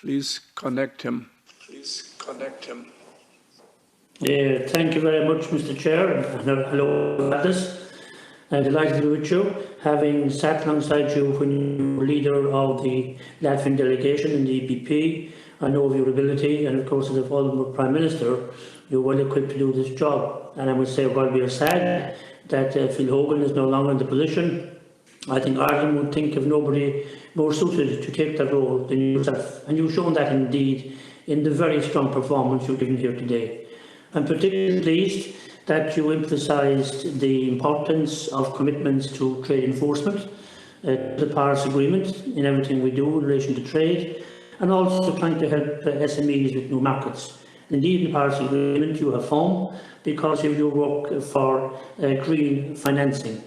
Please connect him. Please connect him. Thank you very much, Mr. Chair, and hello, Atlas. I'm delighted to be with you, having sat alongside you when you were leader of the Latvian delegation in the EPP. I know of your ability, and of course, as a former Prime Minister, you're well equipped to do this job. And I must say, while we are sad that Phil Hogan is no longer in the position, I think Ireland would think of nobody more suited to take that role than yourself. And you've shown that indeed in the very strong performance you've given here today. I'm particularly pleased that you emphasised the importance of commitments to trade enforcement, the Paris Agreement in everything we do in relation to trade, and also trying to help SMEs with new markets. Indeed, in the Paris Agreement you have found because of your work for green financing.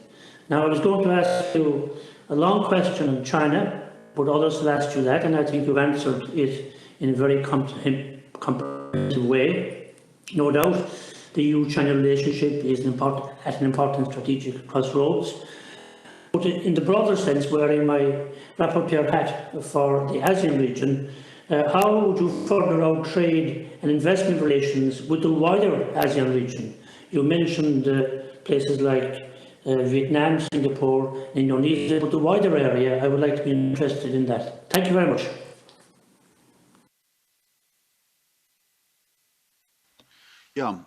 Now, I was going to ask you a long question on China, but others have asked you that, and I think you've answered it in a very comprehensive way. No doubt, the EU-China relationship is at an important strategic crossroads. But in the broader sense, wearing my rapporteur hat for the ASEAN region, how would you further out trade and investment relations with the wider ASEAN region? You mentioned places like Vietnam, Singapore, Indonesia, but the wider area, I would like to be interested in that. Thank you very much. Yeah,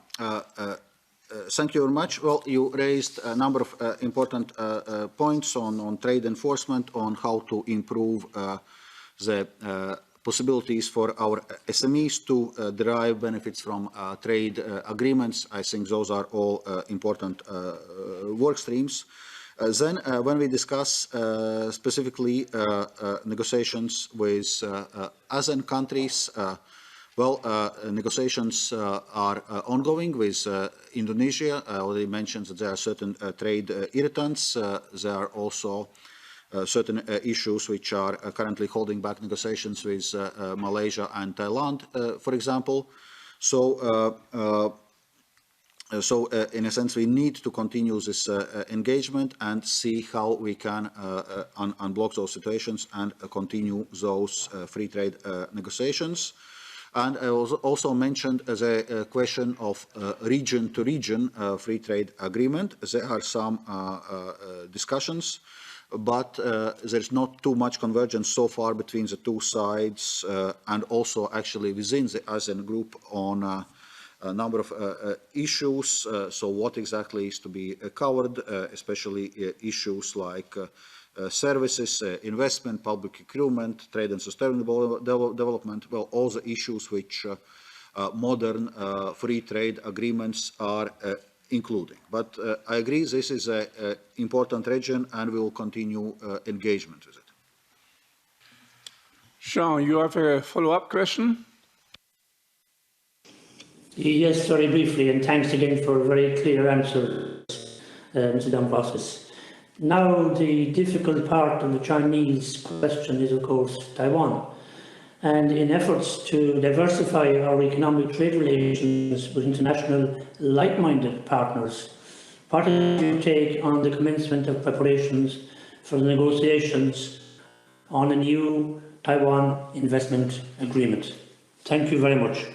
thank you very much. Well, you raised a number of important points on trade enforcement, on how to improve the possibilities for our SMEs to derive benefits from trade agreements. I think those are all important work streams. Then, when we discuss specifically negotiations with ASEAN countries, negotiations are ongoing with Indonesia. I already mentioned that there are certain trade irritants. There are also certain issues which are currently holding back negotiations with Malaysia and Thailand, for example. So, in a sense, we need to continue this engagement and see how we can unblock those situations and continue those free trade negotiations. And I also mentioned the question of region-to-region free trade agreement. There are some discussions, but there's not too much convergence so far between the two sides and also actually within the ASEAN group on a number of issues. So what exactly is to be covered, especially issues like services, investment, public procurement, trade and sustainable development, well, all the issues which modern free trade agreements are including. But I agree this is an important region and we will continue engagement with it. Jean, you have a follow-up question? Yes, very briefly, and thanks again for a very clear answer, Mr. Dombrovskis. Now, the difficult part of the Chinese question is, of course, Taiwan. And in efforts to diversify our economic trade relations with international like-minded partners, what is your take on the commencement of preparations for the negotiations on a new Taiwan investment agreement? Thank you very much.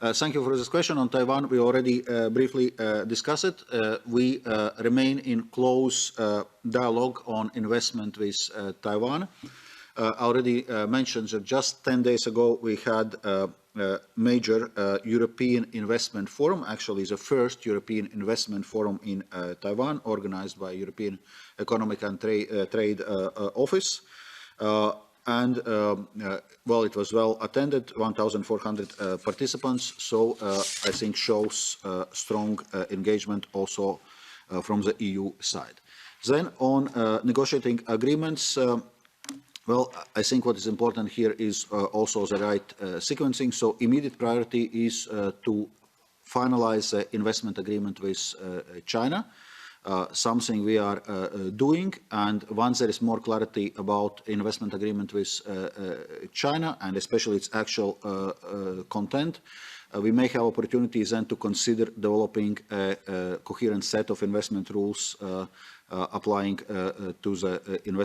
Thank you for this question. On Taiwan, we already briefly discussed it. We remain in close dialogue on investment with Taiwan. I already mentioned that just 10 days ago we had a major European investment forum, actually the first European investment forum in Taiwan, organized by European Economic and Trade Office. Well, it was well attended, 1,400 participants, so I think shows strong engagement also from the EU side. Then on negotiating agreements, well, I think what is important here is also the right sequencing. So immediate priority is to finalize the investment agreement with China. Something we are doing, and once there is more clarity about investment agreement with China and especially its actual content, we may have opportunities then to consider developing a coherent set of investment rules applying to the investment